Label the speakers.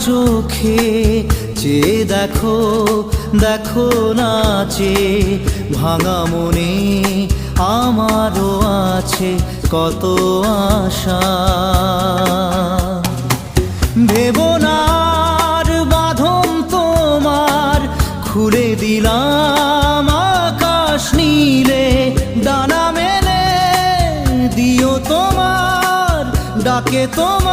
Speaker 1: চোখে চেয়ে দেখো, দেখো নাচে ভাঙা মনে আমারও আছে কত আশা। ভেবো না আর বাঁধন তোমার, খুলে দিলাম আকাশ নীলে, ডানা মেলে দিও তোমার ডাকে তোমার